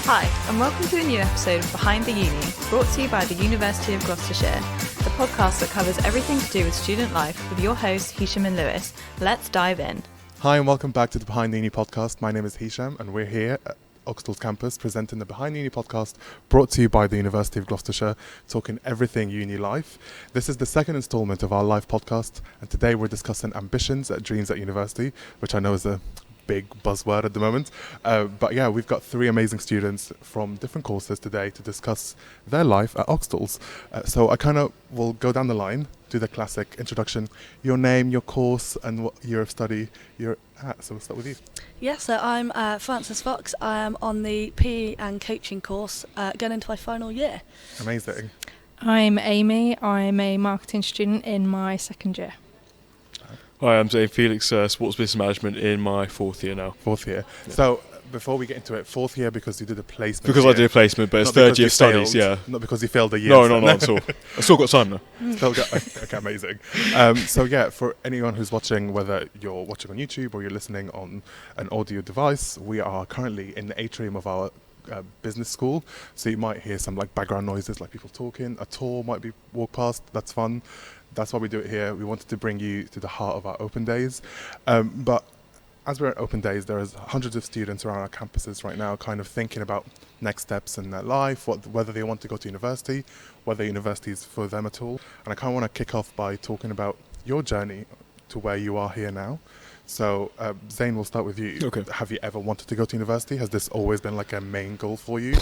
Hi, and welcome to a new episode of Behind the Uni, brought to you by the University of Gloucestershire, the podcast that covers everything to do with student life with your hosts, Hisham and Lewis. Let's dive in. Hi, and welcome back to the Behind the Uni podcast. My name is Hisham, and we're here at Oxstalls Campus presenting the Behind the Uni podcast, brought to you by the University of Gloucestershire, talking everything uni life. This is the second instalment of our live podcast, and today we're discussing ambitions and dreams at university, which I know is a big buzzword at the moment. But yeah, we've got three amazing students from different courses today to discuss their life at Oxstalls. So I kind of will go down the line, do the classic introduction, your name, your course, and what year of study you're at. So we'll start with you. Yeah, so I'm Frances Fox. I am on the PE and coaching course, going into my final year. Amazing. I'm Amy. I'm a marketing student in my second year. Hi, I'm Zane Felix, Sports Business Management in my fourth year now. Fourth year. Yeah. So before we get into it, fourth year because you did a placement. Because year. I did a placement, but it's Not third because year you studies, failed, yeah. Not because you failed a year. No, not at all. I've still got time now. Still got, okay, amazing. So yeah, for anyone who's watching, whether you're watching on YouTube or you're listening on an audio device, we are currently in the atrium of our business school, so you might hear some like background noises, like people talking. A tour might be walked past. That's fun. That's why we do it here. We wanted to bring you to the heart of our open days. But as we're at open days, there is hundreds of students around our campuses right now kind of thinking about next steps in their life, whether they want to go to university, whether university is for them at all. And I kind of want to kick off by talking about your journey to where you are here now. So Zane, we'll start with you. Okay. Have you ever wanted to go to university? Has this always been like a main goal for you?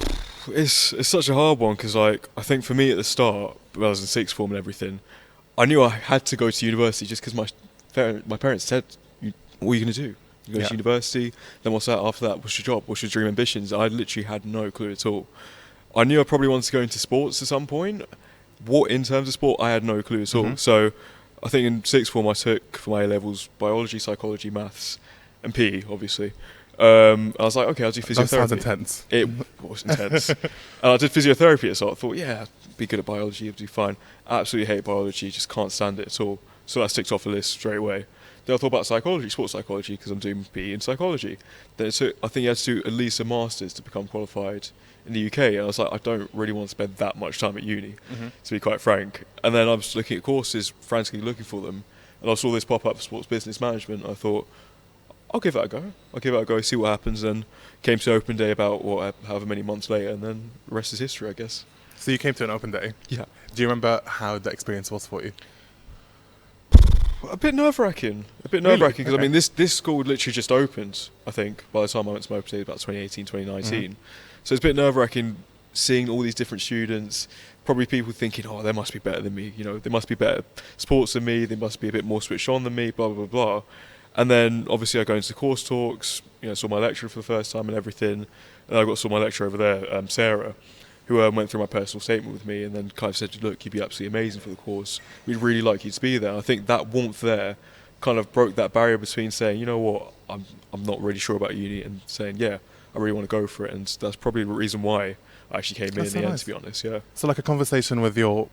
It's such a hard one because I think for me at the start, when I was in sixth form and everything, I knew I had to go to university just because my parents said, what are you going to do? You go to university, then what's that after that? What's your job? What's your dream ambitions? I literally had no clue at all. I knew I probably wanted to go into sports at some point. What in terms of sport, I had no clue at all. So I think in sixth form I took for my A-levels biology, psychology, maths and PE, obviously. I was like, okay, I'll do physiotherapy. That sounds intense. It was intense. And I did physiotherapy, so I thought, yeah, I'd be good at biology, I'd be fine. Absolutely hate biology, just can't stand it at all. So that ticked off the list straight away. Then I thought about psychology, sports psychology, because I'm doing PE in psychology. Then I think you had to do at least a master's to become qualified in the UK. And I was like, I don't really want to spend that much time at uni, to be quite frank. And then I was looking at courses, frantically looking for them. And I saw this pop up for sports business management. I thought, I'll give that a go, see what happens. And came to open day about however many months later, and then the rest is history, I guess. So you came to an open day? Yeah. Do you remember how the experience was for you? A bit nerve-wracking because Okay. I mean this school literally just opened, I think, by the time I went to my open day, about 2018, 2019. So it's a bit nerve-wracking seeing all these different students, probably people thinking, oh, they must be better than me, they must be better sports than me, they must be a bit more switched on than me, blah, blah, blah, blah. And then obviously I go into course talks, saw my lecturer for the first time and everything, and I saw my lecturer over there, Sarah, who went through my personal statement with me and then kind of said, look, you'd be absolutely amazing for the course. We'd really like you to be there. I think that warmth there kind of broke that barrier between saying, you know what, I'm not really sure about uni, and saying, yeah, I really want to go for it. And that's probably the reason why I actually came in the end, to be honest, yeah. So like a conversation with your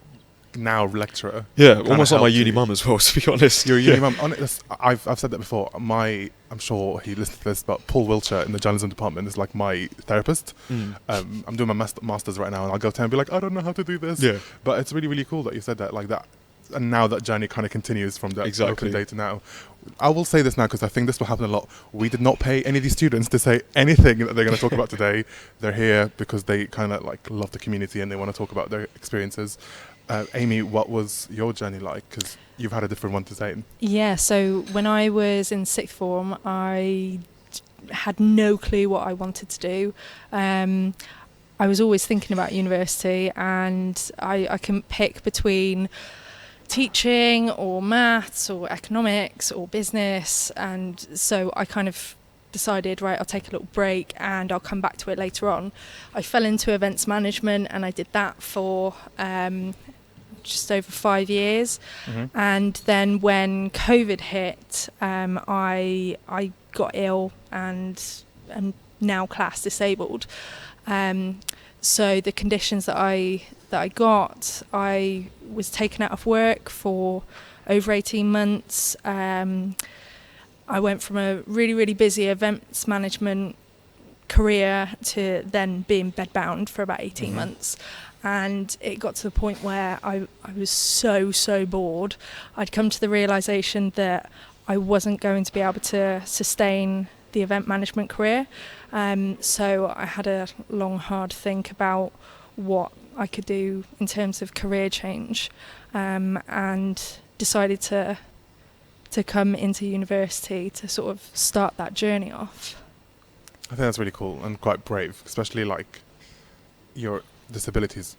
now lecturer. Yeah, almost like my uni mum as well, to be honest. Your uni mum. I've said that before. I'm sure he listened to this, but Paul Wiltshire in the journalism department is like my therapist. I'm doing my master's right now, and I'll go to him and be like, I don't know how to do this. Yeah. But it's really, really cool that you said that like that. And now that journey kind of continues from that open day to now. I will say this now because I think this will happen a lot. We did not pay any of these students to say anything that they're going to talk about today. They're here because they kind of like love the community and they want to talk about their experiences. Amy, what was your journey like? Because you've had a different one to say. Yeah, so when I was in sixth form, I had no clue what I wanted to do. I was always thinking about university, and I couldn't pick between teaching or maths or economics or business, and so I kind of decided, right, I'll take a little break and I'll come back to it later on. I fell into events management and I did that for just over 5 years, and then when COVID hit, I got ill and am now class disabled. So the conditions that I got, I was taken out of work for over 18 months. I went from a really, really busy events management career to then being bedbound for about 18 months. And it got to the point where I was so bored. I'd come to the realisation that I wasn't going to be able to sustain the event management career. So I had a long, hard think about what I could do in terms of career change, and decided to come into university to sort of start that journey off. I think that's really cool and quite brave, especially like your disability is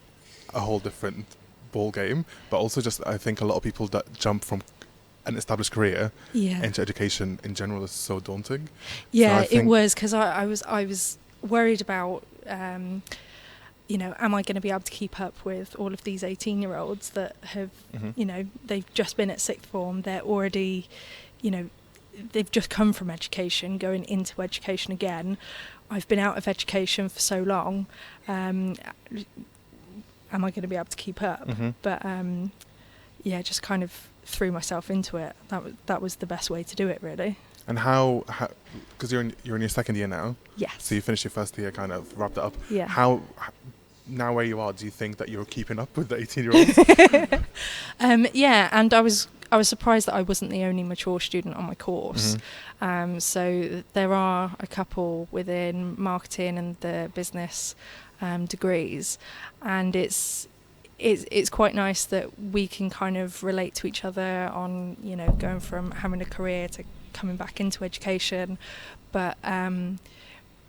a whole different ball game, but also just I think a lot of people that jump from an established career into education in general is so daunting. Yeah, so it was, because I was worried about am I going to be able to keep up with all of these 18-year-olds that have they've just been at sixth form, they're already they've just come from education, going into education again. I've been out of education for so long. Am I going to be able to keep up? But just kind of threw myself into it. That was the best way to do it, really. And how because you're in your second year now. Yes. So you finished your first year, kind of wrapped it up. Yeah. How now where you are, do you think that you're keeping up with the 18-year-olds? And I was surprised that I wasn't the only mature student on my course. So there are a couple within marketing and the business degrees, and it's quite nice that we can kind of relate to each other on going from having a career to coming back into education, but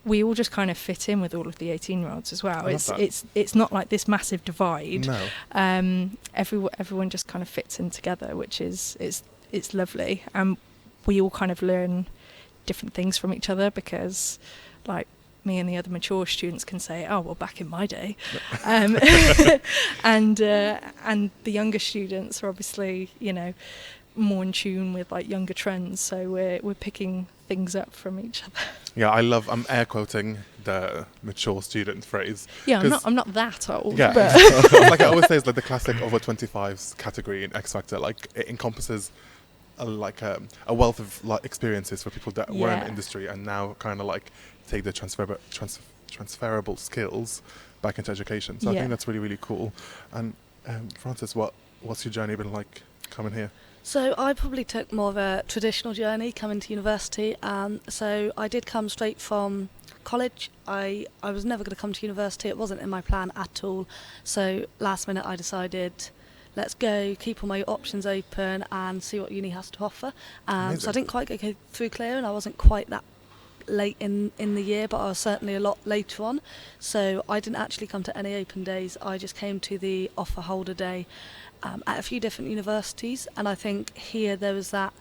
we all just kind of fit in with all of the 18-year-olds as well. It's not like this massive divide. No. Everyone just kind of fits in together, which is it's lovely, and we all kind of learn different things from each other, because like me and the other mature students can say, oh well, back in my day, and the younger students are obviously more in tune with like younger trends, so we're picking things up from each other. Yeah, I'm air quoting the mature student phrase. Yeah, I'm not that old. Yeah, but like I always say, it's like the classic over 25s category in X Factor. Like it encompasses a wealth of like experiences for people that were in the industry and now kind of like take the transferable skills back into education. So I think that's really, really cool. And Frances, what's your journey been like coming here? So I probably took more of a traditional journey coming to university. So I did come straight from college. I was never going to come to university. It wasn't in my plan at all. So last minute I decided, let's go, keep all my options open and see what uni has to offer. So I didn't quite go through clear, and I wasn't quite that late in the year, but I was certainly a lot later on. So I didn't actually come to any open days. I just came to the offer holder day at a few different universities, and I think here there was that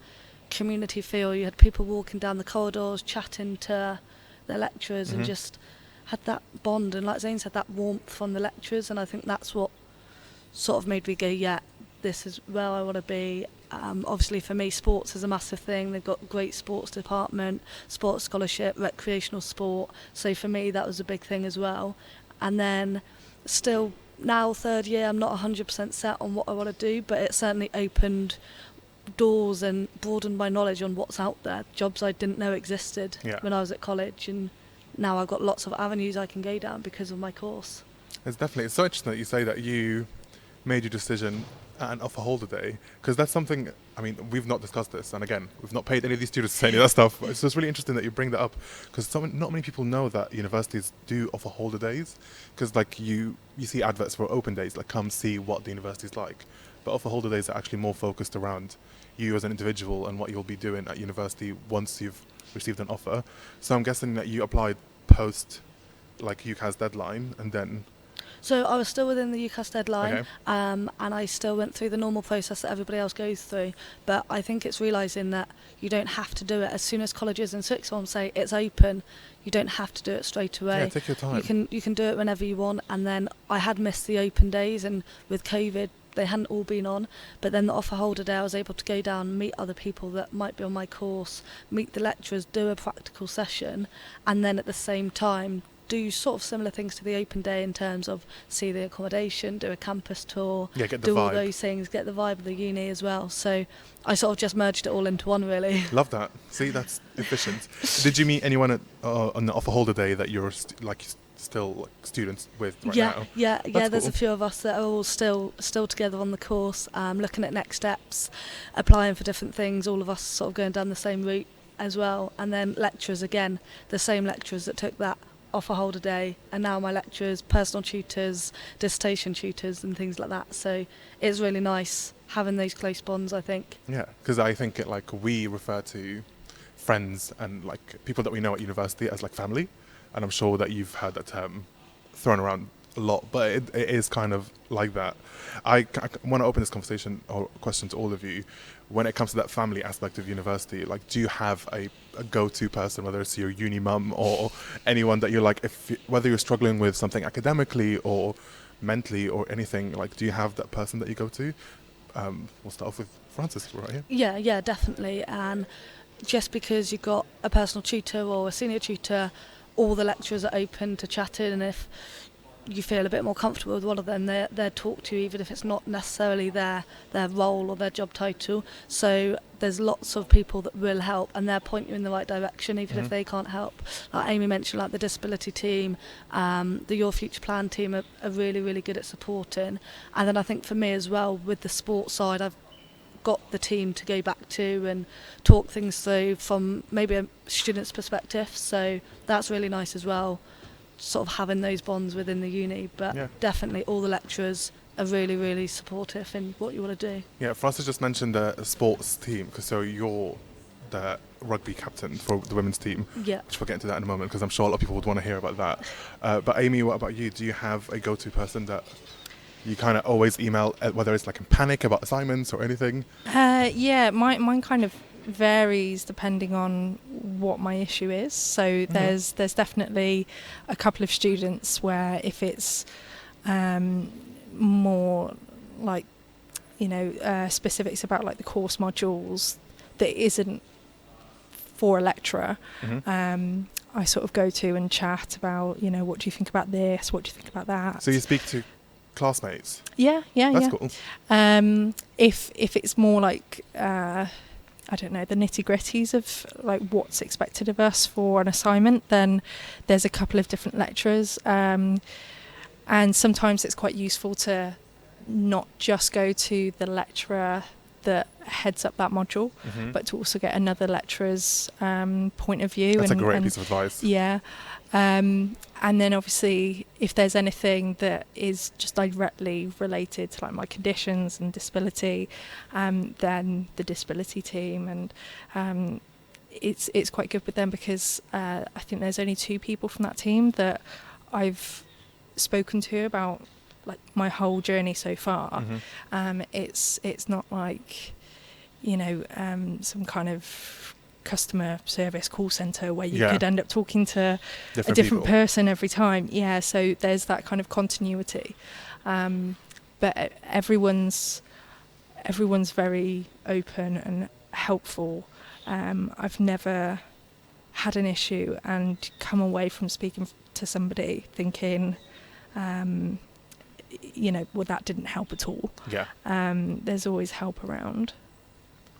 community feel. You had people walking down the corridors chatting to their lecturers and just had that bond, and like Zane said, that warmth from the lecturers, and I think that's what sort of made me go, yeah, this is where I want to be. Obviously for me, sports is a massive thing. They've got a great sports department, sports scholarship, recreational sport, so for me that was a big thing as well. And then still now third year, I'm not 100% set on what I want to do, but it certainly opened doors and broadened my knowledge on what's out there, jobs I didn't know existed when I was at college, and now I've got lots of avenues I can go down because of my course. It's so interesting that you say that you made your decision at an offer holder day, because that's something, I mean, we've not discussed this, and again, we've not paid any of these students to say any of that stuff. It's just really interesting that you bring that up, because not many people know that universities do offer holder days, because like you see adverts for open days, like come see what the university's like, but offer holder days are actually more focused around you as an individual and what you'll be doing at university once you've received an offer. So I'm guessing that you applied post like UCAS deadline, and then... So I was still within the UCAS deadline, and I still went through the normal process that everybody else goes through. But I think it's realising that you don't have to do it as soon as colleges and sixth form say it's open. You don't have to do it straight away. Yeah, take your time. You can do it whenever you want. And then I had missed the open days, and with COVID they hadn't all been on. But then the offer holder day, I was able to go down and meet other people that might be on my course, meet the lecturers, do a practical session, and then at the same time do sort of similar things to the open day in terms of see the accommodation, do a campus tour, Get the do all vibe. those things, get the vibe of the uni as well. So I sort of just merged it all into one, really. Love that. See, that's efficient. Did you meet anyone on the offer holder day that you're still students with right now? Yeah. There's cool. a few of us that are all still together on the course, looking at next steps, applying for different things. All of us sort of going down the same route as well. And then lecturers, again, the same lecturers that took that offer holder day, and now my lecturers, personal tutors, dissertation tutors, and things like that. So it's really nice having those close bonds, I think. Yeah, because I think we refer to friends and people that we know at university as family, and I'm sure that you've heard that term thrown around a lot, but it is kind of like that. I want to open this conversation or question to all of you. When it comes to that family aspect of university, do you have a go-to person, whether it's your uni mum or anyone that you're whether you're struggling with something academically or mentally or anything, do you have that person that you go to? We'll start off with Francis right here. Yeah, definitely. And just because you've got a personal tutor or a senior tutor, all the lecturers are open to chatting, and if you feel a bit more comfortable with one of them, they'll talk to you, even if it's not necessarily their role or their job title. So there's lots of people that will help, and they'll point you in the right direction, even if they can't help. Like Aimee mentioned, the disability team, the Your Future Plan team are really, really good at supporting. And then I think for me as well, with the sports side, I've got the team to go back to and talk things through from maybe a student's perspective. So that's really nice as well, sort of having those bonds within the uni. But definitely all the lecturers are really, really supportive in what you want to do. Yeah, Francis just mentioned the sports team, so you're the rugby captain for the women's team. Yeah. Which we'll get into that in a moment, because I'm sure a lot of people would want to hear about that. But Aimee, what about you? Do you have a go-to person that you kind of always email, whether it's in panic about assignments or anything? Mine kind of varies depending on what my issue is. So there's definitely a couple of students where if it's more specifics about the course modules that isn't for a lecturer, I sort of go to and chat about, what do you think about this, what do you think about that. So you speak to classmates? That's cool. If it's more I don't know, the nitty-gritties of what's expected of us for an assignment, then there's a couple of different lecturers, and sometimes it's quite useful to not just go to the lecturer that heads up that module, but to also get another lecturer's point of view. That's a great piece of advice. Yeah. And then obviously if there's anything that is just directly related to my conditions and disability, then the disability team, and it's quite good with them, because I think there's only 2 people from that team that I've spoken to about my whole journey so far. It's not some kind of customer service call centre where you could end up talking to a different person every time. Yeah, so there's that kind of continuity. But everyone's very open and helpful. I've never had an issue and come away from speaking to somebody thinking, that didn't help at all. Yeah. There's always help around.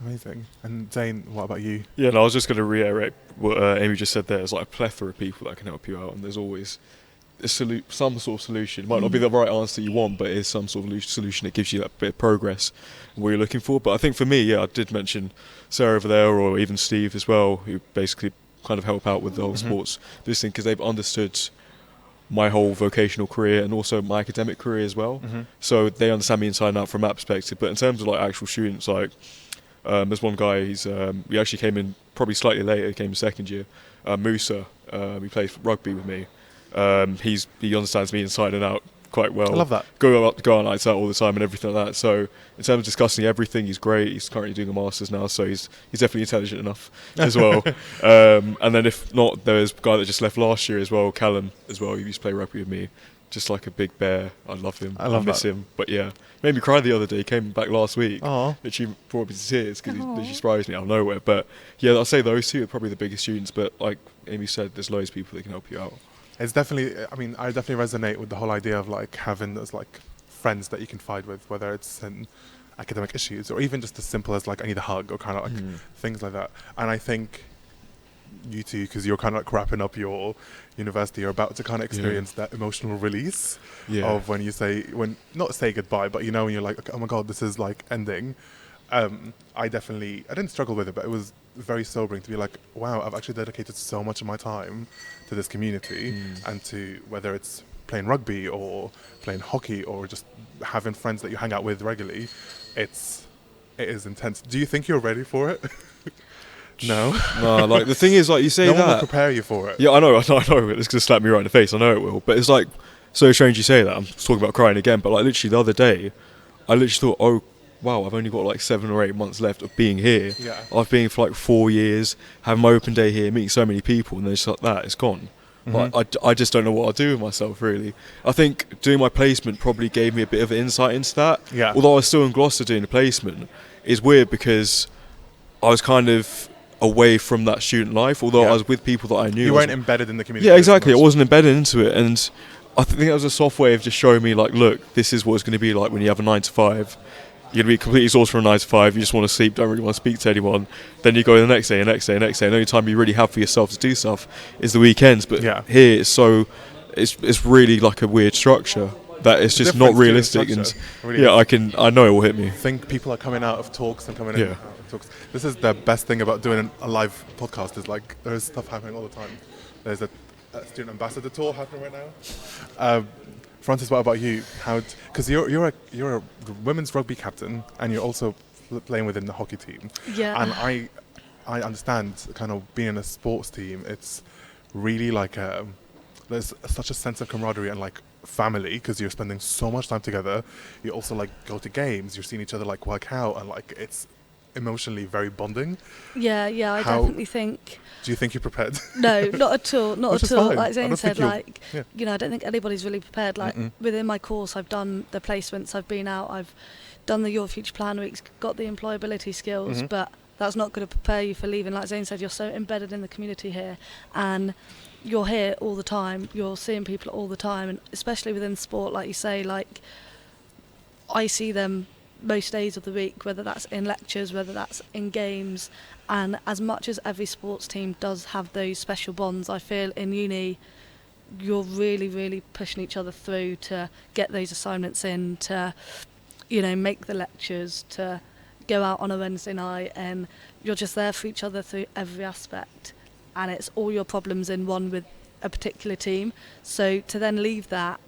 Amazing. And Zane, what about you? Yeah, I was just going to reiterate what Aimee just said there. There's a plethora of people that can help you out, and there's always some sort of solution. It might not be the right answer you want, but it is some sort of solution that gives you that bit of progress and what you're looking for. But I think for me, I did mention Sarah over there, or even Steve as well, who basically kind of help out with the whole sports this thing, because they've understood my whole vocational career and also my academic career as well. So they understand me inside and out from that perspective. But in terms of actual students, there's one guy, he actually came in probably slightly later, he came in second year, Musa, he plays rugby with me. He understands me inside and out quite well. I love that. Go on nights out all the time and everything like that. So in terms of discussing everything, he's great. He's currently doing a master's now, so he's definitely intelligent enough as well. And then if not, there's a guy that just left last year as well, Callum as well. He used to play rugby with me. Just like a big bear. I love him. I miss him. But yeah, made me cry the other day. He came back last week. Literally brought me to tears because he literally surprised me out of nowhere. But yeah, I'll say those 2 are probably the biggest students. But like Aimee said, there's loads of people that can help you out. It's definitely, I mean, I definitely resonate with the whole idea of like having those like friends that you can fight with, whether it's in academic issues or even just as simple as like I need a hug or kind of like things like that. And I think you two, because you're kind of like wrapping up your university, you're about to kind of experience that emotional release of when you not say goodbye, but you know, when you're like, okay, oh my God, this is like ending. I didn't struggle with it, but it was very sobering to be like, wow, I've actually dedicated so much of my time to this community and to whether it's playing rugby or playing hockey or just having friends that you hang out with regularly. It is intense. Do you think you're ready for it? No. No, like the thing is, like you say no that. one will prepare you for it. Yeah, I know. It's going to slap me right in the face. I know it will. But it's like so strange you say that. I'm talking about crying again, but like literally the other day, I literally thought, oh, wow, I've only got like 7 or 8 months left of being here. Yeah. I've been here for like 4 years, having my open day here, meeting so many people, and then it's like that, it's gone. Like, I just don't know what I'll do with myself, really. I think doing my placement probably gave me a bit of an insight into that. Yeah. Although I was still in Gloucester doing the placement, it's weird because I was kind of away from that student life, although I was with people that I knew. You weren't embedded in the community. Yeah, exactly. I wasn't embedded into it, and I think that was a soft way of just showing me, like, look, this is what it's going to be like when you have a 9 to 5. You're going to be completely exhausted from a 9 to 5. You just want to sleep, don't really want to speak to anyone. Then you go the next day, and the only time you really have for yourself to do stuff is the weekends. But here, it's really like a weird structure that it's just not realistic. And really I know it will hit me. I think people are coming out of talks and coming in and out of talks. This is the best thing about doing a live podcast is like there's stuff happening all the time. There's a student ambassador tour happening right now. Francis, what about you? Because you're a women's rugby captain and you're also playing within the hockey team. Yeah. And I understand kind of being in a sports team. It's really like there's such a sense of camaraderie and like family because you're spending so much time together. You also like go to games. You're seeing each other like work out and like it's emotionally very bonding. Yeah, I definitely think. Do you think you're prepared? No, not at all. Not at all. Fine. Like Zane said, like you know, I don't think anybody's really prepared. Like within my course, I've done the placements. I've been out. I've done the Your Future Plan weeks. Got the employability skills, but that's not going to prepare you for leaving. Like Zane said, you're so embedded in the community here, and you're here all the time. You're seeing people all the time, and especially within sport, like you say, like I see them most days of the week, whether that's in lectures, whether that's in games. And as much as every sports team does have those special bonds, I feel in uni you're really, really pushing each other through to get those assignments in, to, you know, make the lectures, to go out on a Wednesday night, and you're just there for each other through every aspect. And it's all your problems in one with a particular team. So to then leave that,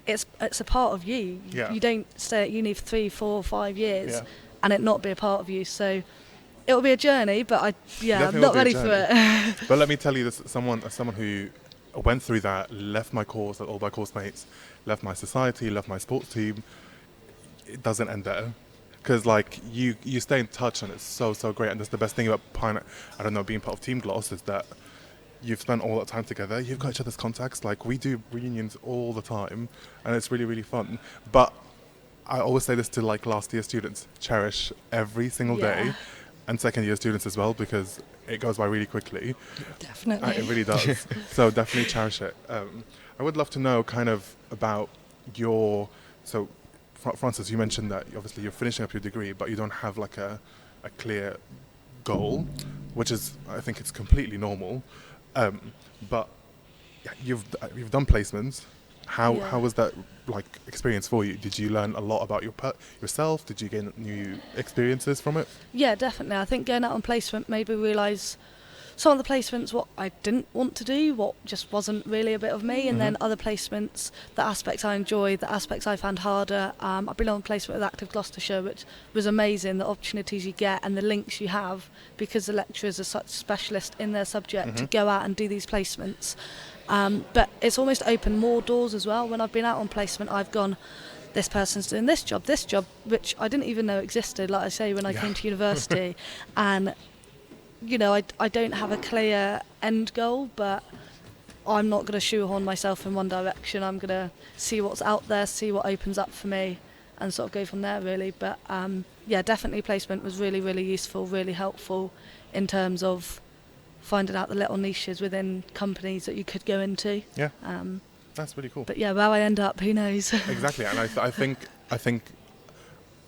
it's a part of you. Yeah. You don't stay at uni for 3, 4, 5 years and it not be a part of you. So it'll be a journey, but I'm not ready for it. But let me tell you this, as someone who went through that, left my course, all my course mates, left my society, left my sports team, it doesn't end there. Because like you stay in touch and it's so great, and that's the best thing about being part of Team Gloss is that you've spent all that time together, you've got each other's contacts, like we do reunions all the time and it's really, really fun. But I always say this to like last year students, cherish every single day, and second year students as well, because it goes by really quickly. Definitely. It really does. So definitely cherish it. I would love to know kind of about Francis, you mentioned that obviously you're finishing up your degree, but you don't have like a clear goal, which is, I think it's completely normal. But you've done placements. How was that like experience for you? Did you learn a lot about yourself? Did you gain new experiences from it? Yeah, definitely. I think going out on placement made me realise some of the placements what I didn't want to do, what just wasn't really a bit of me, and then other placements, the aspects I enjoyed, the aspects I found harder. I've been on placement with Active Gloucestershire, which was amazing, the opportunities you get and the links you have, because the lecturers are such specialists in their subject to go out and do these placements. But it's almost opened more doors as well. When I've been out on placement, I've gone, this person's doing this job, which I didn't even know existed, like I say, when I came to university. And you know, I don't have a clear end goal, but I'm not going to shoehorn myself in one direction. I'm going to see what's out there, see what opens up for me, and sort of go from there, really. But definitely placement was really, really useful, really helpful in terms of finding out the little niches within companies that you could go into. Yeah. That's really cool. But yeah, where I end up, who knows? Exactly, and I think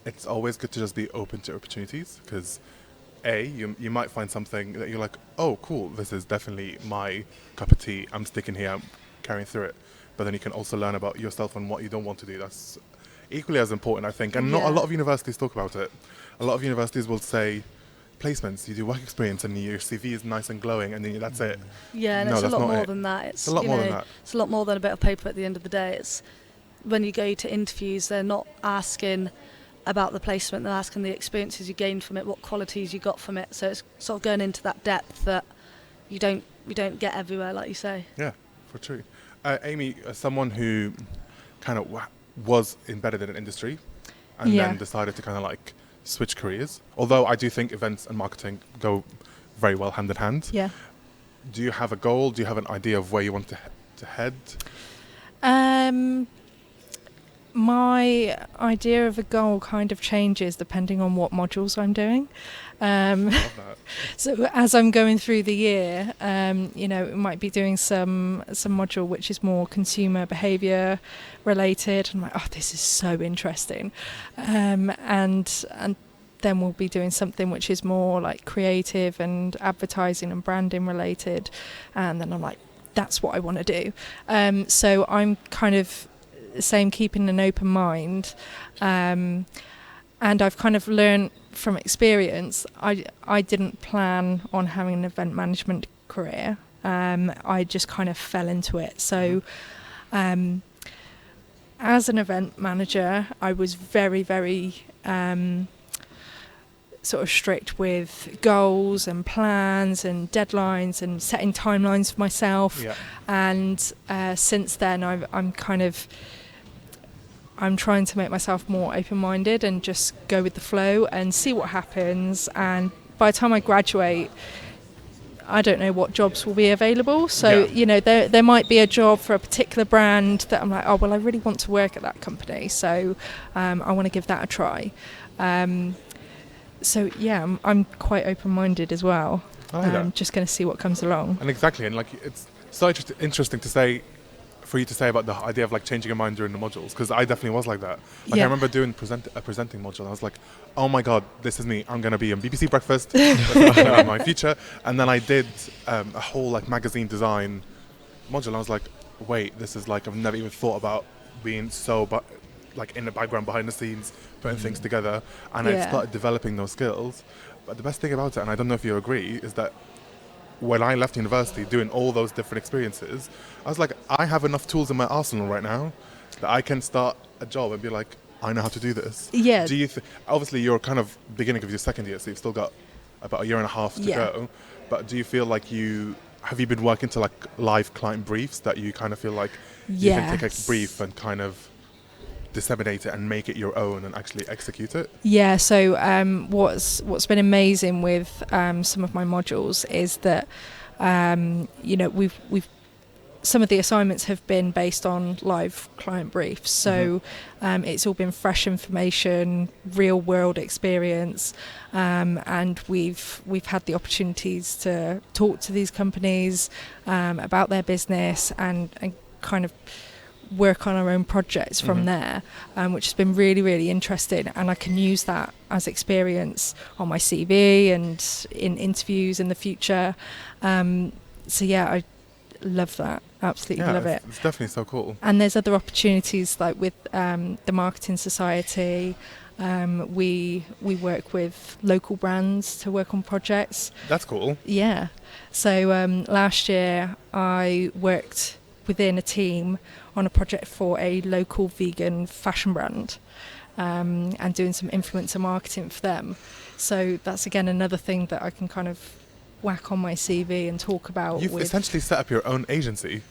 it's always good to just be open to opportunities, because you might find something that you're like, oh cool, this is definitely my cup of tea, I'm sticking here, I'm carrying through it. But then you can also learn about yourself and what you don't want to do. That's equally as important, I think, and not a lot of universities talk about it. A lot of universities will say placements, you do work experience and your CV is nice and glowing, and then that's it. Yeah, and No, it's a that's lot not more it. than that. It's a lot more than that. It's a lot more than a bit of paper at the end of the day. It's when you go to interviews, they're not asking about the placement, they're asking the experiences you gained from it, what qualities you got from it. So it's sort of going into that depth that you don't get everywhere, like you say. Yeah, for true. Aimee, as someone who kind of was embedded in an industry and then decided to kind of like switch careers, although I do think events and marketing go very well hand in hand. Yeah. Do you have a goal? Do you have an idea of where you want to head? My idea of a goal kind of changes depending on what modules I'm doing. Love that. So as I'm going through the year, it might be doing some module which is more consumer behaviour related. I'm like, oh, this is so interesting, and then we'll be doing something which is more like creative and advertising and branding related, and then I'm like, that's what I want to do. So I'm kind of same, keeping an open mind, and I've kind of learned from experience. I didn't plan on having an event management career. I just kind of fell into it. So as an event manager, I was very, very sort of strict with goals and plans and deadlines and setting timelines for myself. Yeah. And since then, I'm trying to make myself more open-minded and just go with the flow and see what happens. And by the time I graduate, I don't know what jobs will be available. So, there might be a job for a particular brand that I'm like, oh, well, I really want to work at that company. So I want to give that a try. So, yeah, I'm quite open-minded as well. I like that. Just going to see what comes along. And exactly, and like it's so interesting to say, for you to say about the idea of like changing your mind during the modules, because I definitely was like that. Like I remember doing a presenting module, and I was like, oh my god, this is me. I'm going to be on BBC Breakfast. That's my future. And then I did a whole like magazine design module. And I was like, wait, this is like, I've never even thought about being so like in the background, behind the scenes, putting things together. And I started developing those skills. But the best thing about it, and I don't know if you agree, is that when I left university doing all those different experiences, I was like, I have enough tools in my arsenal right now that I can start a job and be like, I know how to do this. Yeah. Do you obviously you're kind of beginning of your second year, so you've still got about a year and a half to go. But do you feel like have you been working to like live client briefs that you kind of feel like you can take a brief and kind of disseminate it and make it your own and actually execute it? Yeah, so what's been amazing with some of my modules is that we've some of the assignments have been based on live client briefs, so it's all been fresh information, real world experience, and we've had the opportunities to talk to these companies about their business and kind of work on our own projects from there, which has been really, really interesting, and I can use that as experience on my CV and in interviews in the future. So yeah, I love that, absolutely love it. It's definitely so cool. And there's other opportunities like with the Marketing Society. We work with local brands to work on projects. That's cool. Yeah. So last year I worked within a team on a project for a local vegan fashion brand, and doing some influencer marketing for them. So that's again another thing that I can kind of whack on my CV and talk about. You've essentially set up your own agency.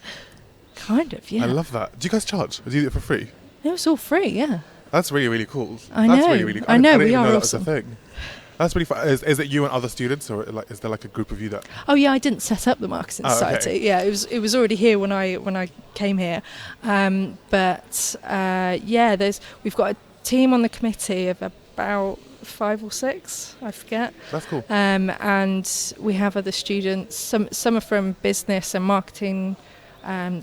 Kind of, yeah. I love that. Do you guys charge? Or do you do it for free? It was all free, yeah. That's really, really cool. I That's know. really, really cool. I know, I didn't we even are know that awesome. was a thing. That's really fun. Is it you and other students, or like is there like a group of you that? Oh yeah, I didn't set up the Marketing Society. Okay. Yeah, it was already here when I came here. We've got a team on the committee of about 5 or 6, I forget. That's cool. And we have other students. Some are from business and marketing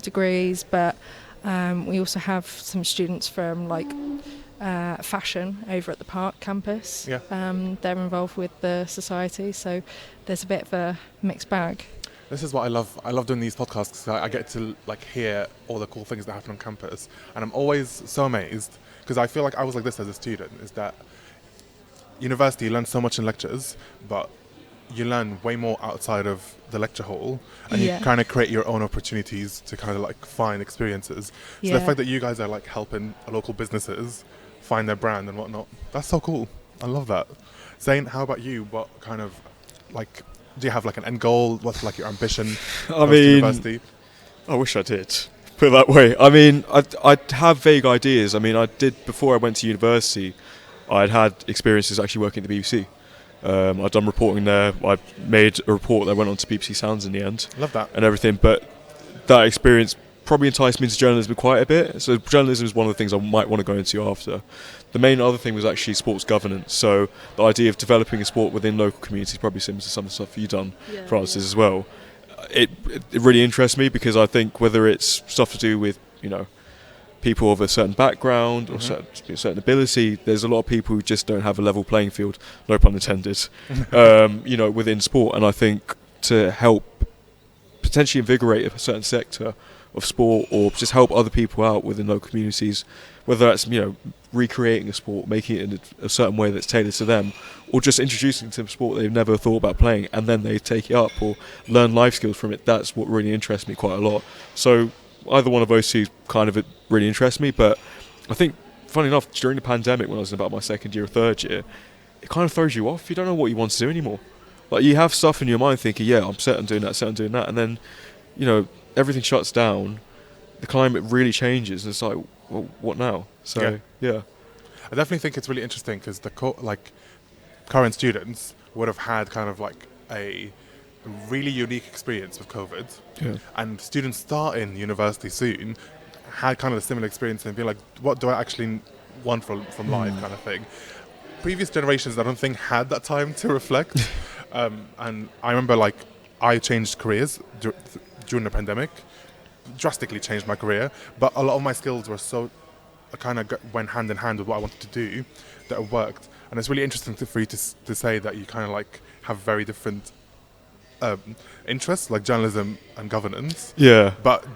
degrees, but we also have some students from like fashion over at the Park campus. Yeah. They're involved with the society, so there's a bit of a mixed bag. This is what I love. I love doing these podcasts because I get to like hear all the cool things that happen on campus, and I'm always so amazed because I feel like I was like this as a student. Is that university, you learn so much in lectures, but you learn way more outside of the lecture hall, and you kind of create your own opportunities to kind of like find experiences. So the fact that you guys are like helping local businesses find their brand and whatnot, that's so cool. I love that. Zane, how about you? What kind of like, do you have like an end goal? What's like your ambition? I mean, university? I wish I did. Put it that way. I mean, I have vague ideas. I mean, I did before I went to university. I'd had experiences actually working at the BBC. I'd done reporting there. I made a report that went on to BBC Sounds in the end. Love that. And everything. But that experience probably enticed me into journalism quite a bit. So journalism is one of the things I might want to go into after. The main other thing was actually sports governance. So the idea of developing a sport within local communities, probably similar to some of the stuff you've done, Francis, as well. It really interests me because I think whether it's stuff to do with, you know, people of a certain background or certain ability, there's a lot of people who just don't have a level playing field, no pun intended, you know, within sport. And I think to help potentially invigorate a certain sector of sport or just help other people out within local communities, whether that's, you know, recreating a sport, making it in a certain way that's tailored to them, or just introducing to a sport they've never thought about playing and then they take it up or learn life skills from it, that's what really interests me quite a lot. So either one of those two kind of really interests me, but I think, funny enough, during the pandemic when I was in about my second year or third year, it kind of throws you off. You don't know what you want to do anymore. Like, you have stuff in your mind thinking, yeah, I'm set on doing that, and then, you know, everything shuts down, the climate really changes, and it's like, well, what now? So, yeah. I definitely think it's really interesting because the current students would have had kind of like a really unique experience with COVID, and students starting university soon had kind of a similar experience and be like, what do I actually want from life, kind of thing. Previous generations, I don't think, had that time to reflect. And I remember, like, I changed careers during the pandemic, drastically changed my career, but a lot of my skills were so kind of went hand in hand with what I wanted to do that it worked. And it's really interesting for you to say that you kind of like have very different interests, like journalism and governance. Yeah. But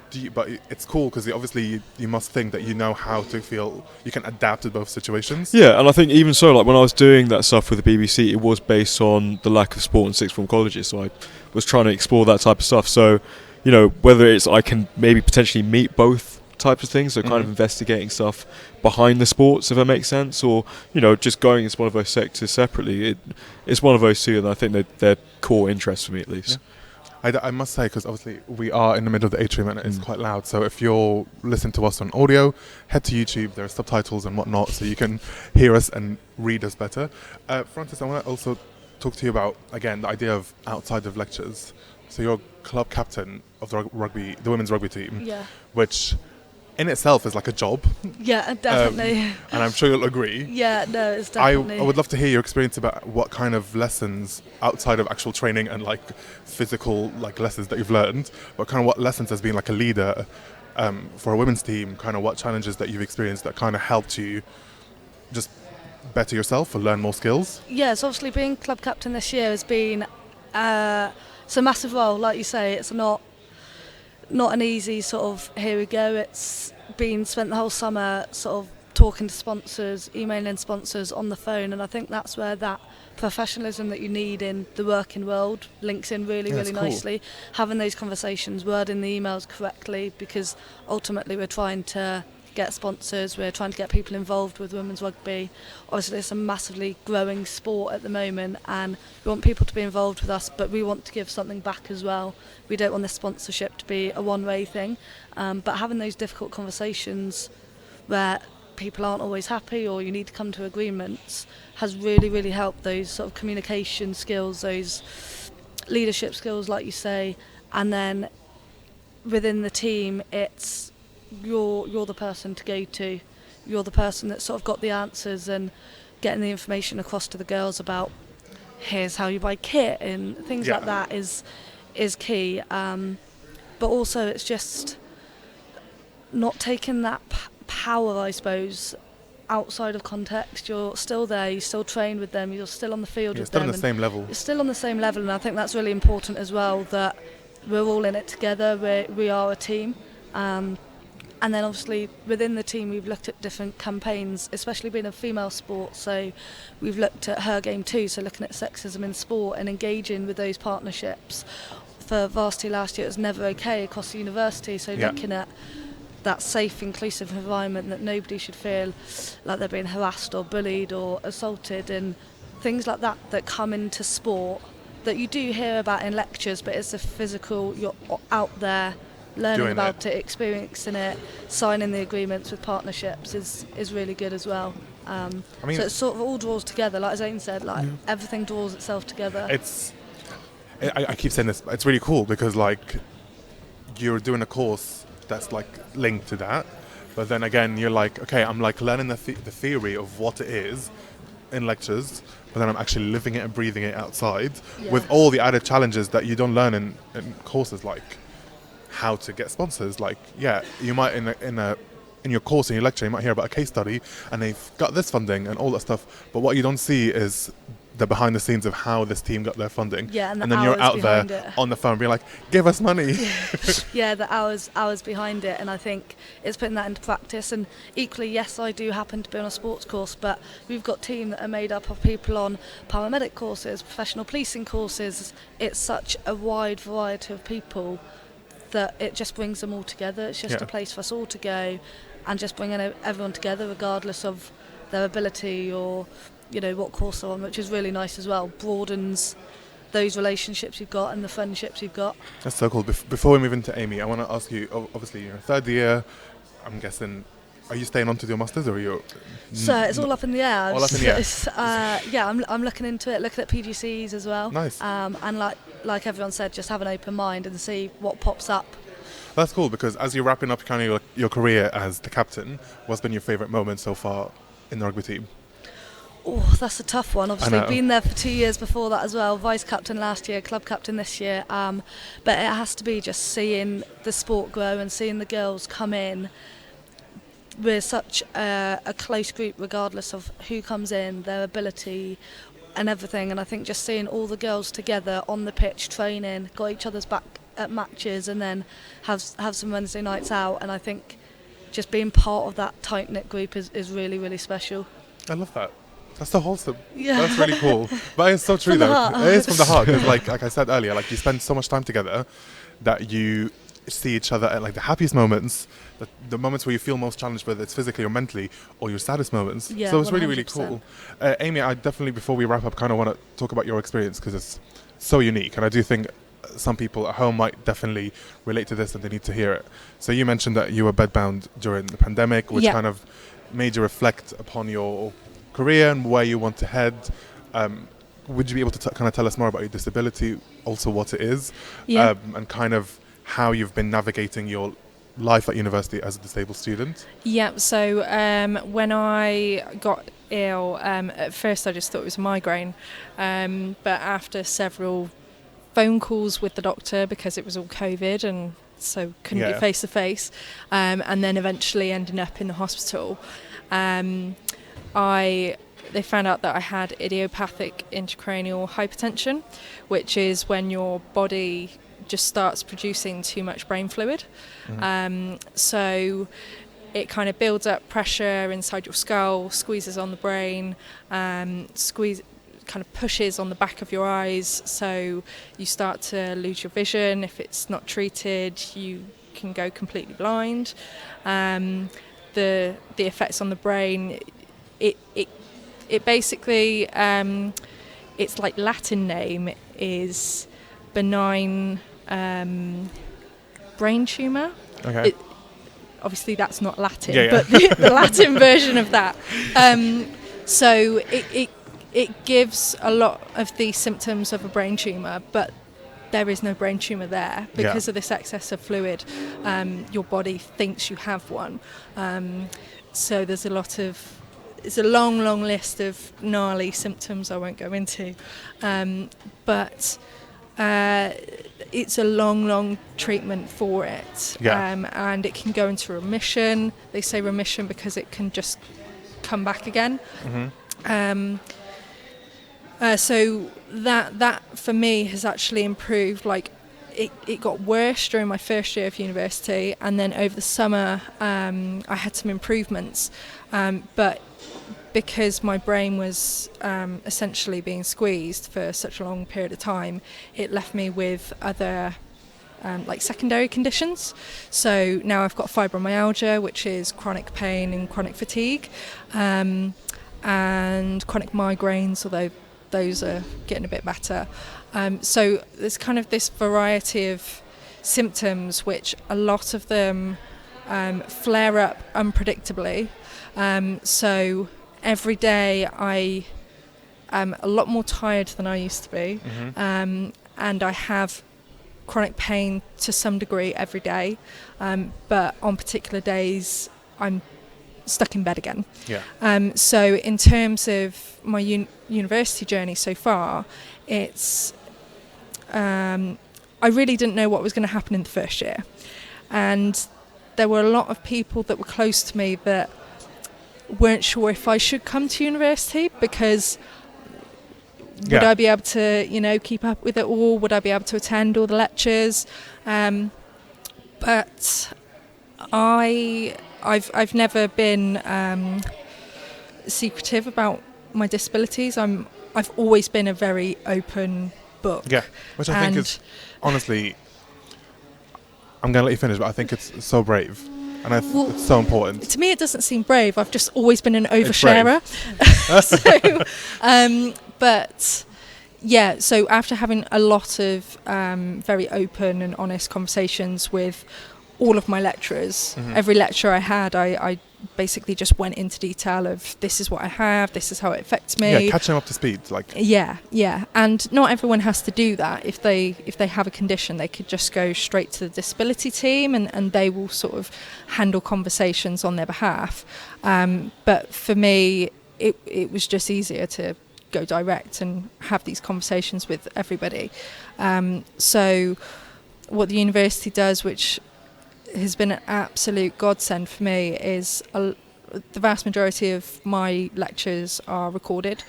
it's cool because obviously you must think that you know how to feel you can adapt to both situations. Yeah, and I think even so, like when I was doing that stuff with the BBC, it was based on the lack of sport in sixth form colleges. So I was trying to explore that type of stuff. So, you know, whether it's I can maybe potentially meet both types of things, so kind of investigating stuff behind the sports, if that makes sense, or, you know, just going into one of those sectors separately. It's one of those two, and I think they're core interests for me, at least. Yeah. I must say, because obviously we are in the middle of the atrium and it's quite loud, so if you're listening to us on audio, head to YouTube. There are subtitles and whatnot, so you can hear us and read us better. Francis, I want to also talk to you about, again, the idea of outside of lectures. So you're club captain of the women's rugby team, which in itself is like a job. Yeah, definitely. And I'm sure you'll agree. Yeah, no, it's definitely. I would love to hear your experience about what kind of lessons outside of actual training and like physical like lessons that you've learned, what lessons as being like a leader for a women's team, kind of what challenges that you've experienced that kind of helped you just better yourself or learn more skills. Yeah, so obviously being club captain this year has been it's a massive role, like you say. It's not an easy sort of here we go. It's been spent the whole summer sort of talking to sponsors, emailing sponsors on the phone, and I think that's where that professionalism that you need in the working world links in really nicely. Having those conversations, wording the emails correctly, because ultimately we're trying to get sponsors, we're trying to get people involved with women's rugby. Obviously it's a massively growing sport at the moment and we want people to be involved with us, but we want to give something back as well. We don't want this sponsorship to be a one-way thing, but having those difficult conversations where people aren't always happy or you need to come to agreements has really helped those sort of communication skills, those leadership skills like you say, and then within the team it's you're the person to go to. You're the person that's sort of got the answers, and getting the information across to the girls about here's how you buy kit and things like that is key. But also it's just not taking that power, I suppose, outside of context. You're still there, you still train with them, you're still on the field with them. You're still on the same level. You're still on the same level, and I think that's really important as well, that we're all in it together, we are a team. And then obviously within the team we've looked at different campaigns, especially being a female sport, so we've looked at Her Game Too, so looking at sexism in sport and engaging with those partnerships. For varsity last year it was Never Okay across the university, so looking at that safe, inclusive environment, that nobody should feel like they're being harassed or bullied or assaulted, and things like that come into sport that you do hear about in lectures, but it's a physical, you're out there learning doing about it, experiencing it, signing the agreements with partnerships is really good as well. I mean, so it sort of all draws together, like Zane said, like everything draws itself together. I keep saying this, it's really cool because like you're doing a course that's like linked to that, but then again you're like, okay, I'm like learning the theory of what it is in lectures, but then I'm actually living it and breathing it outside with all the added challenges that you don't learn in courses, like how to get sponsors. Like you might in your course, in your lecture, you might hear about a case study and they've got this funding and all that stuff, but what you don't see is the behind the scenes of how this team got their funding. And then you're out there on the phone being like, give us money. The hours behind it, and I think it's putting that into practice. And equally, yes, I do happen to be on a sports course, but we've got team that are made up of people on paramedic courses, professional policing courses. It's such a wide variety of people that it just brings them all together. It's just a place for us all to go and just bringing everyone together regardless of their ability or what course they're on, which is really nice as well. Broadens those relationships you've got and the friendships you've got. That's so cool. Before we move into Aimee, I want to ask you, obviously you're third year, I'm guessing, are you staying on to do your masters or are you? So it's all up in the air. All up in the air. I'm looking into it, looking at PGCs as well. Nice. And like everyone said, just have an open mind and see what pops up. That's cool, because as you're wrapping up kind of your career as the captain, what's been your favourite moment so far in the rugby team? Oh, that's a tough one. Obviously, been there for 2 years before that as well. Vice captain last year, club captain this year. But it has to be just seeing the sport grow and seeing the girls come in. We're such a close group, regardless of who comes in, their ability and everything. And I think just seeing all the girls together on the pitch training, got each other's back at matches, and then have some Wednesday nights out. And I think just being part of that tight-knit group is really, really special. I love that. That's so wholesome. Yeah. That's really cool. But it's so true though. It is from the heart. Because like I said earlier, like you spend so much time together that you see each other at like the happiest moments, the moments where you feel most challenged, whether it's physically or mentally, or your saddest moments. Yeah, so it's really, really cool. Aimee, I definitely, before we wrap up, kind of want to talk about your experience because it's so unique. And I do think some people at home might definitely relate to this and they need to hear it. So you mentioned that you were bedbound during the pandemic, which kind of made you reflect upon your career and where you want to head. Would you be able to kind of tell us more about your disability, also what it is, and kind of how you've been navigating your life at university as a disabled student? Yeah, so when I got ill, at first I just thought it was a migraine, but after several phone calls with the doctor, because it was all COVID and so couldn't be face to face, and then eventually ending up in the hospital, they found out that I had idiopathic intracranial hypertension, which is when your body just starts producing too much brain fluid. So it kind of builds up pressure inside your skull, squeezes on the brain, kind of pushes on the back of your eyes, so you start to lose your vision. If it's not treated, you can go completely blind. The effects on the brain, it basically, its like Latin name is benign brain tumour. Okay. Obviously that's not Latin, but the Latin version of that. So it gives a lot of the symptoms of a brain tumour, but there is no brain tumour there because of this excess of fluid. Your body thinks you have one. So there's a lot of it's a long list of gnarly symptoms I won't go into, but it's a long treatment for it, and it can go into remission. They say remission because it can just come back again. So that for me has actually improved. Like it got worse during my first year of university, and then over the summer I had some improvements, but because my brain was essentially being squeezed for such a long period of time, it left me with other like secondary conditions. So now I've got fibromyalgia, which is chronic pain and chronic fatigue, and chronic migraines, although those are getting a bit better. So there's kind of this variety of symptoms, which a lot of them flare up unpredictably. So every day I am a lot more tired than I used to be, and I have chronic pain to some degree every day, but on particular days I'm stuck in bed again. So in terms of my university journey so far, it's I really didn't know what was going to happen in the first year, and there were a lot of people that were close to me that weren't sure if I should come to university, because would I be able to, keep up with it all? Would I be able to attend all the lectures? But I've never been secretive about my disabilities. I've always been a very open book. Yeah, which I think is, honestly, I'm going to let you finish, but I think it's so brave. And it's so important. To me, it doesn't seem brave. I've just always been an oversharer. But yeah, so after having a lot of very open and honest conversations with all of my lecturers, every lecture I had, I basically just went into detail of this is what I have, this is how it affects me. Yeah, catching up to speed, like. Yeah, and not everyone has to do that. If they have a condition, they could just go straight to the disability team, and they will sort of handle conversations on their behalf. But for me, it was just easier to go direct and have these conversations with everybody. So what the university does, which has been an absolute godsend for me, is the vast majority of my lectures are recorded,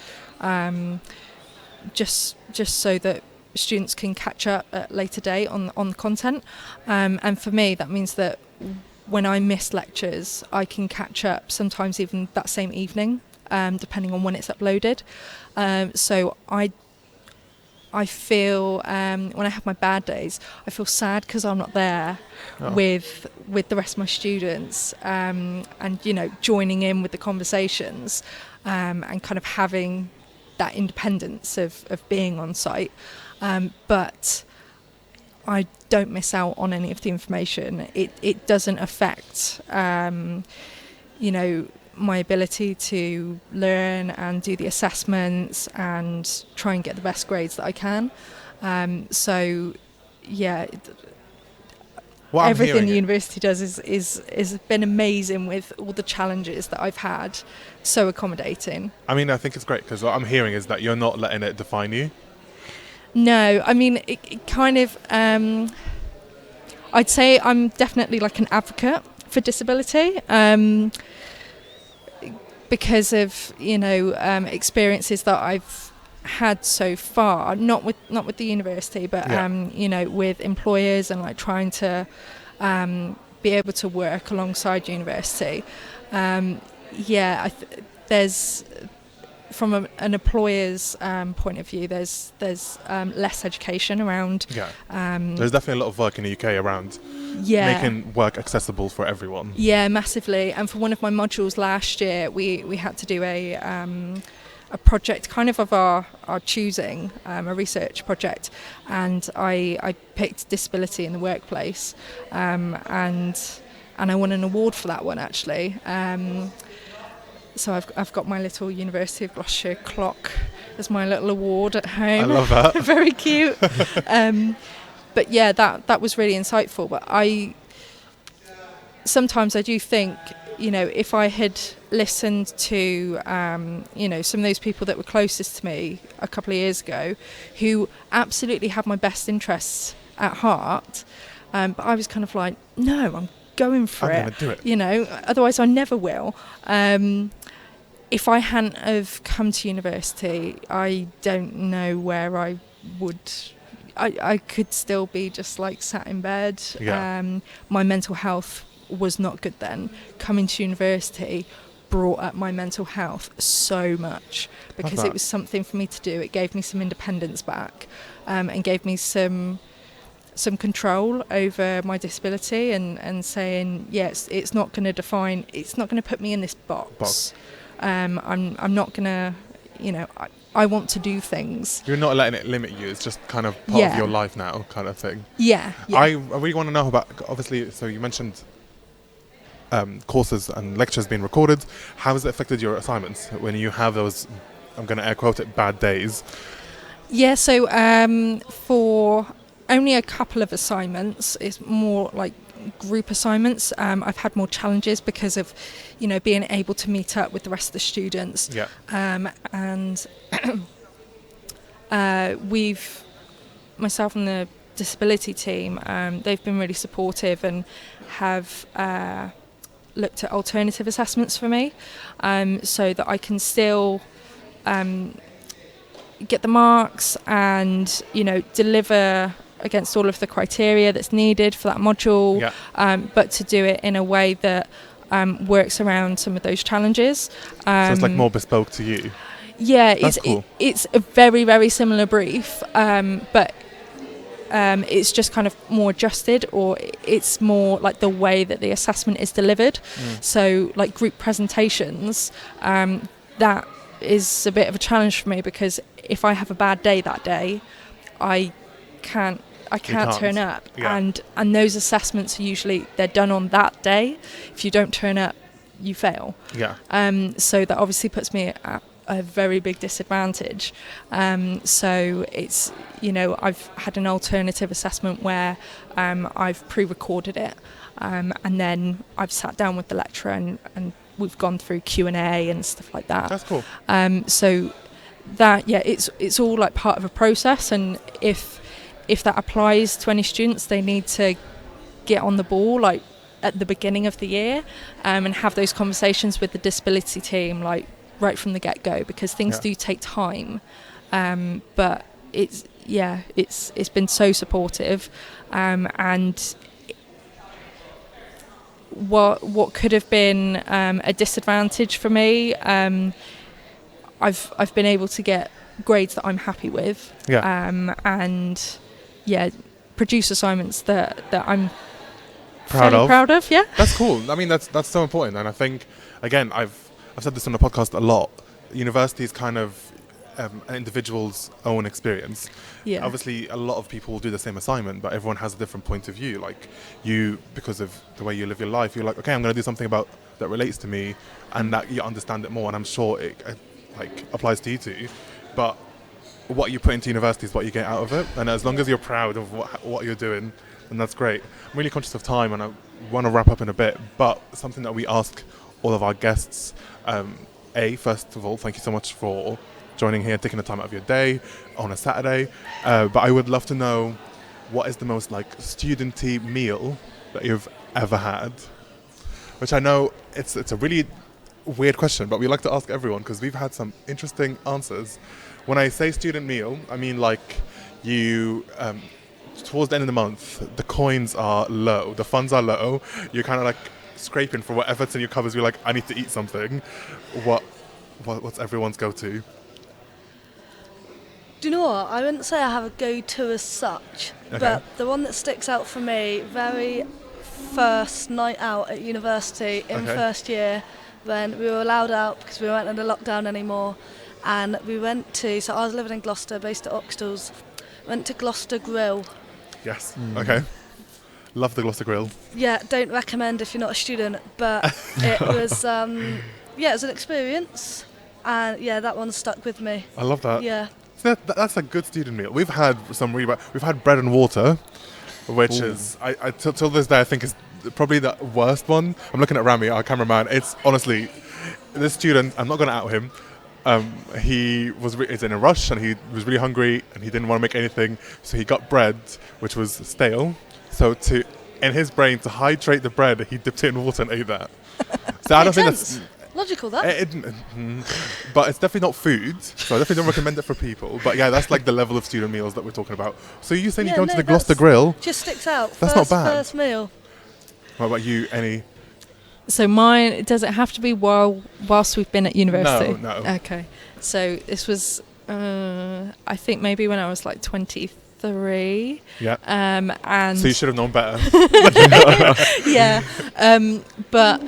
just so that students can catch up at a later date on the content. And for me, that means that when I miss lectures, I can catch up sometimes even that same evening, depending on when it's uploaded. So I feel when I have my bad days, I feel sad because I'm not there with the rest of my students, and joining in with the conversations, and kind of having that independence of being on site. But I don't miss out on any of the information. It doesn't affect my ability to learn and do the assessments and try and get the best grades that I can. So yeah, everything the university does is been amazing, with all the challenges that I've had, so accommodating. I mean, I think it's great because what I'm hearing is that you're not letting it define you. No, I mean, it kind of, I'd say I'm definitely like an advocate for disability, because of experiences that I've had so far, not with the university, but with employers, and like trying to be able to work alongside university. There's from an employer's point of view, there's less education around. There's definitely a lot of work in the UK around making work accessible for everyone. Yeah, massively. And for one of my modules last year, we had to do a project kind of our choosing, a research project, and I picked disability in the workplace, and I won an award for that one actually. So I've got my little University of Gloucestershire clock as my little award at home. I love that. Very cute. But yeah, that was really insightful. But sometimes I do think if I had listened to, some of those people that were closest to me a couple of years ago, who absolutely had my best interests at heart, but I was kind of like, no, I'm going for I'm it. gonna do it. Otherwise I never will. If I hadn't have come to university, I don't know where I would. I could still be just like sat in bed. Yeah. My mental health was not good then. Coming to university brought up my mental health so much because it was something for me to do. It gave me some independence back, and gave me some control over my disability, and saying, yes, it's not going to put me in this box. I'm not going to, I want to do things. You're not letting it limit you. It's just kind of part of your life now, kind of thing. Yeah. I really want to know about, obviously, so you mentioned courses and lectures being recorded. How has it affected your assignments when you have those, I'm going to air quote it, bad days? Yeah, so for only a couple of assignments, it's more like group assignments. I've had more challenges because of, being able to meet up with the rest of the students. Yeah. And myself and the disability team, they've been really supportive and have looked at alternative assessments for me, so that I can still get the marks and, deliver against all of the criteria that's needed for that module, but to do it in a way that works around some of those challenges. So it's like more bespoke to you. Yeah, That's cool. It's a very, very similar brief, but it's just kind of more adjusted, or it's more like the way that the assessment is delivered. So like group presentations, that is a bit of a challenge for me, because if I have a bad day that day, I can't turn up. And those assessments are usually, they're done on that day. If you don't turn up, you fail. So that obviously puts me at a very big disadvantage. So it's, I've had an alternative assessment where I've pre-recorded it, and then I've sat down with the lecturer and we've gone through Q&A and stuff like that. That's cool. So that, it's all like part of a process, and if that applies to any students, they need to get on the ball like at the beginning of the year, and have those conversations with the disability team like right from the get-go, because things do take time, but it's been so supportive, and what could have been a disadvantage for me, I've been able to get grades that I'm happy with, and produce assignments that I'm proud of. Yeah, that's cool. I mean, that's so important, and I think, again, I've said this on the podcast a lot. University is kind of an individual's own experience. Yeah. Obviously, a lot of people will do the same assignment, but everyone has a different point of view. Like you, because of the way you live your life, you're like, okay, I'm going to do something that relates to me, and that you understand it more. And I'm sure it applies to you too. But what you put into university is what you get out of it, and as long as you're proud of what you're doing, then that's great. I'm really conscious of time, and I want to wrap up in a bit, but something that we ask all of our guests, first of all, thank you so much for joining here, taking the time out of your day on a Saturday, but I would love to know, what is the most student-y meal that you've ever had? Which I know it's a really weird question, but we like to ask everyone because we've had some interesting answers. When I say student meal, I mean you towards the end of the month, the coins are low, the funds are low, you're kind of scraping for whatever's in your cupboards, you're like, I need to eat something. What's everyone's go-to? Do you know what? I wouldn't say I have a go-to as such, but the one that sticks out for me, very first night out at university in first year, when we were allowed out because we weren't under lockdown anymore, and we went to, so I was living in Gloucester, based at Oxstalls, went to Gloucester Grill. Yes, okay. Love the Gloucester Grill. Yeah, don't recommend if you're not a student, but it was, it was an experience, and that one stuck with me. I love that. Yeah. So that's a good student meal. We've had some we've had bread and water, which is, till this day, I think is probably the worst one. I'm looking at Rami, our cameraman. It's honestly, this student, I'm not going to out him. He was is in a rush and he was really hungry and he didn't want to make anything. So he got bread, which was stale. So in his brain, to hydrate the bread, he dipped it in water and ate that. So I don't think that's... Logical, that. But it's definitely not food, so I definitely don't recommend it for people. But yeah, that's like the level of student meals that we're talking about. So you saying you go to the Gloucester Grill? Just sticks out. That's not bad. First meal. What about you? Any? So mine, does it have to be whilst we've been at university? No. Okay. So this was, I think maybe when I was like 23. Yeah. And so you should have known better. yeah. But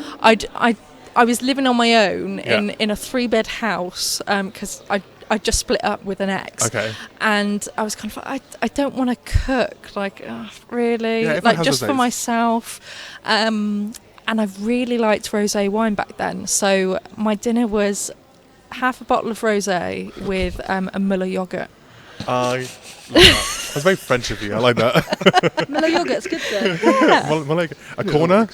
I was living on my own in a 3-bed house because I just split up with an ex. Okay. And I was kind of like, I don't want to cook, like, really? Yeah, like, just for for myself. And I really liked rosé wine back then. So my dinner was half a bottle of rosé with a Muller yoghurt. I love that. That's very French of you. I like that. Muller yoghurt's good though. Yeah. A corner?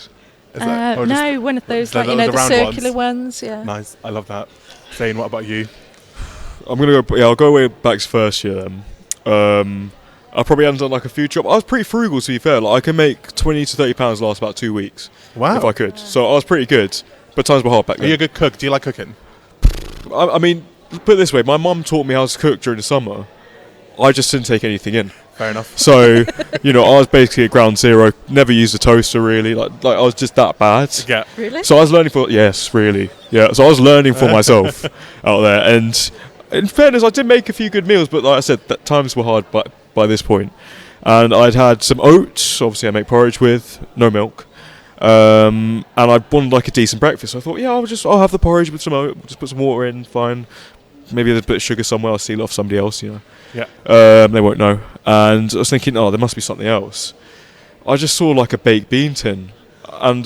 Is that, no, one of those, like, the circular ones. Yeah. Nice. I love that. Zane, what about you? I'm gonna go. Yeah, I'll go way back to first year then. I probably haven't done like a food job. I was pretty frugal, to be fair. Like, I can make £20 to £30 last about 2 weeks. Wow. If I could. So I was pretty good. But times were hard back then. Are you a good cook? Do you like cooking? I mean, put it this way: my mum taught me how to cook during the summer. I just didn't take anything in. Fair enough. So, I was basically at ground zero. Never used a toaster really. Like I was just that bad. Yeah. Really? So I was learning So I was learning for myself out there. And in fairness, I did make a few good meals, but like I said, that times were hard by this point. And I'd had some oats. Obviously, I make porridge with no milk. And I wanted like a decent breakfast. So I thought, I'll have the porridge with some oats. Just put some water in. Fine. Maybe there's a bit of sugar somewhere. I'll steal off somebody else. Yeah. They won't know. And I was thinking, there must be something else. I just saw like a baked bean tin, and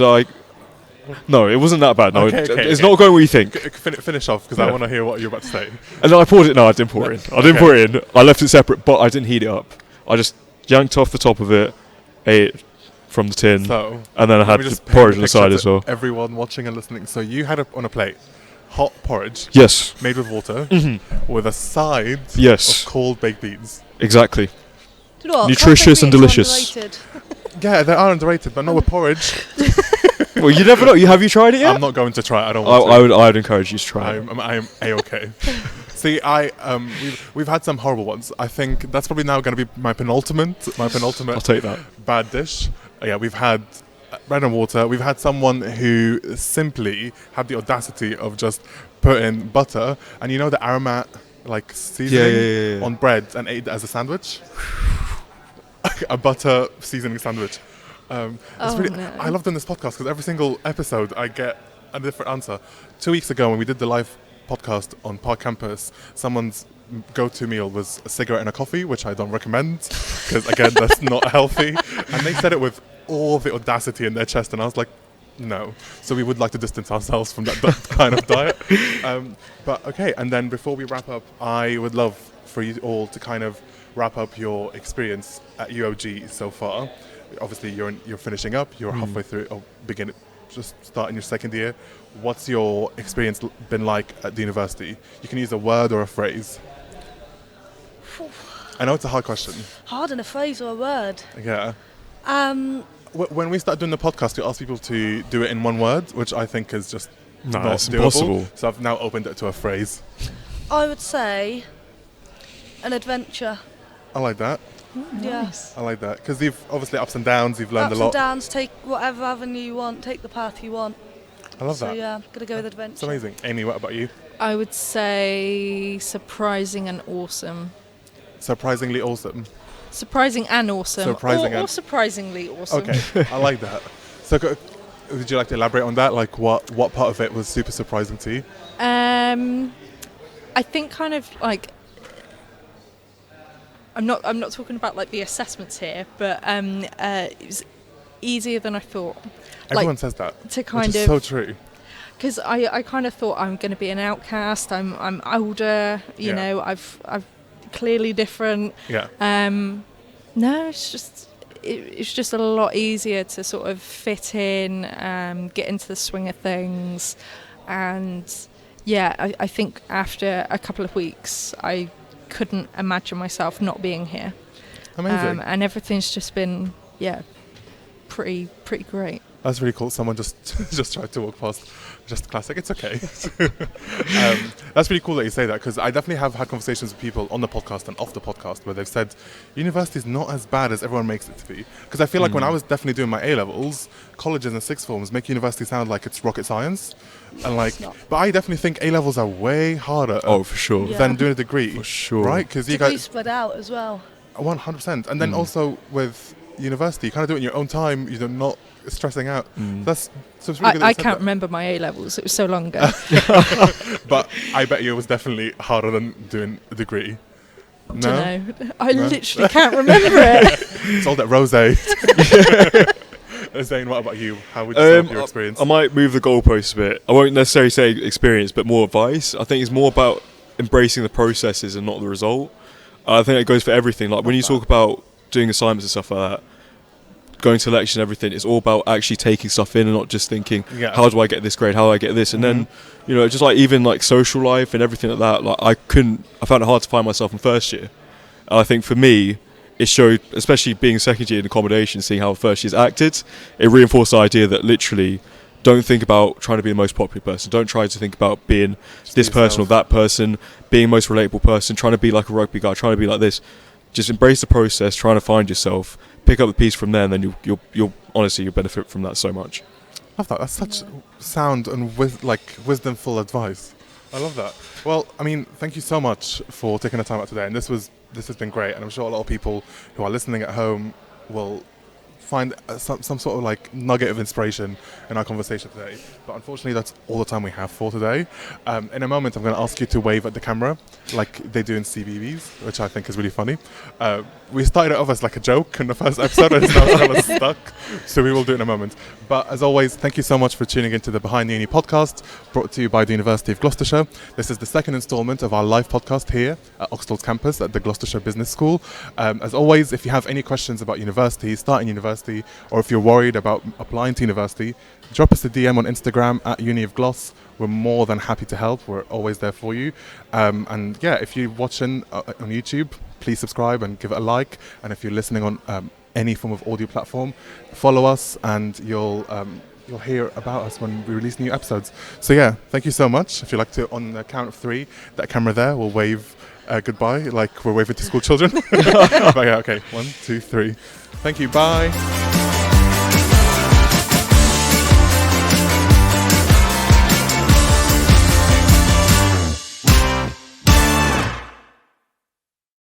no, it wasn't that bad. No, it's not going where you think. Finish off, because I want to hear what you're about to say. And then I poured it. No, I didn't pour it in. I didn't pour it in. I left it separate, but I didn't heat it up. I just yanked off the top of it, ate it from the tin, and then I had the porridge on the side as well. Everyone watching and listening. So you had on a plate hot porridge. Yes. Made with water, with a side of cold baked beans. Exactly. Do you know what? Nutritious and delicious. Yeah, they are underrated, but not with porridge. Well, you never know. Have you tried it yet? I'm not going to try it. I don't want to. I would encourage you to try it. I am A-okay. See, we've had some horrible ones. I think that's probably now going to be my penultimate. I'll take that. Bad dish. Yeah, we've had bread and water. We've had someone who simply had the audacity of just putting butter and the aromat like seasoning on bread and ate it as a sandwich. A butter seasoning sandwich. I love doing this podcast because every single episode I get a different answer. 2 weeks ago when we did the live podcast on Park Campus, someone's go-to meal was a cigarette and a coffee, which I don't recommend because again that's not healthy. And they said it with all the audacity in their chest, and I was like, no. So we would like to distance ourselves from that kind of diet. But okay, and then before we wrap up, I would love for you all to kind of wrap up your experience at UOG so far. Obviously, you're finishing up. You're halfway through, or just starting your second year. What's your experience been like at the university? You can use a word or a phrase. I know it's a hard question. Hard in a phrase or a word? Yeah. When we start doing the podcast, we ask people to do it in one word, which I think is just not doable. Impossible. So I've now opened it to a phrase. I would say an adventure. I like that. Yes. I like that because you've obviously ups and downs. You've learned a lot. Ups and downs. Take whatever avenue you want. Take the path you want. I love that. So yeah, gonna go with adventure. It's amazing. Aimee, what about you? I would say surprising and awesome. Surprisingly awesome. Surprising and awesome. Or surprisingly awesome. Okay, I like that. So, would you like to elaborate on that? Like, what part of it was super surprising to you? I think kind of like. I'm not talking about like the assessments here, but it was easier than I thought. Everyone says that. To kind which is so true. Because I kind of thought I'm going to be an outcast. I'm older. You know, I've clearly different. Yeah. No, it's just it's just a lot easier to sort of fit in, get into the swing of things. And yeah, I think after a couple of weeks, I couldn't imagine myself not being here. Amazing. And everything's just been, pretty great. That's really cool. Someone just tried to walk past. Just classic. It's okay. That's really cool that you say that, because I definitely have had conversations with people on the podcast and off the podcast where they've said university is not as bad as everyone makes it to be. Because I feel like when I was definitely doing my A-levels, colleges and sixth forms make university sound like it's rocket science. And like, but I definitely think A-levels are way harder. Oh, for sure. Than doing a degree. For sure. Right? Because you Degree guys spread out as well. 100%. And then also with university, you kind of do it in your own time. You're not stressing out. So it's really good that I you said can't that. remember my A-levels. It was so long ago. But I bet you it was definitely harder than doing a degree. No? Dunno. I literally can't remember it. It's all that rosé. Zane, what about you? How would you sum up your experience? I might move the goalposts a bit. I won't necessarily say experience, but more advice. I think it's more about embracing the processes and not the result. I think it goes for everything. Like when you talk about doing assignments and stuff like that, going to lectures and everything, it's all about actually taking stuff in and not just thinking, how do I get this grade, how do I get this? And then, you know, just like even like social life and everything like that, like I found it hard to find myself in first year. And I think for me, it showed, especially being second year in accommodation, seeing how first years acted, it reinforced the idea that literally don't think about trying to be the most popular person. Don't try to think about being just this person or that person, being the most relatable person, trying to be like a rugby guy, trying to be like this. Just embrace the process, trying to find yourself, pick up the piece from there, and then you'll honestly you'll benefit from that so much. I love that. That's such sound and wisdomful advice. I love that. Well, I mean, thank you so much for taking the time out today, and this has been great, and I'm sure a lot of people who are listening at home will find some sort of like nugget of inspiration in our conversation today. But unfortunately, that's all the time we have for today. In a moment, I'm going to ask you to wave at the camera like they do in CBBS, which I think is really funny. We started it off as like a joke in the first episode, and it's now kind of stuck. So we will do it in a moment. But as always, thank you so much for tuning into the Behind the Uni podcast, brought to you by the University of Gloucestershire. This is the second instalment of our live podcast here at Oxstalls Campus at the Gloucestershire Business School. As always, if you have any questions about university, starting university, or if you're worried about applying to university, drop us a DM on Instagram at Uni of Gloss. We're more than happy to help. We're always there for you. And yeah, if you're watching on YouTube, please subscribe and give it a like. And if you're listening on any form of audio platform, follow us, and you'll hear about us when we release new episodes. So yeah, thank you so much. If you'd like to, on the count of 3, that camera there will wave goodbye, like we're waving to school children. But yeah, okay, 1, 2, 3. Thank you. Bye.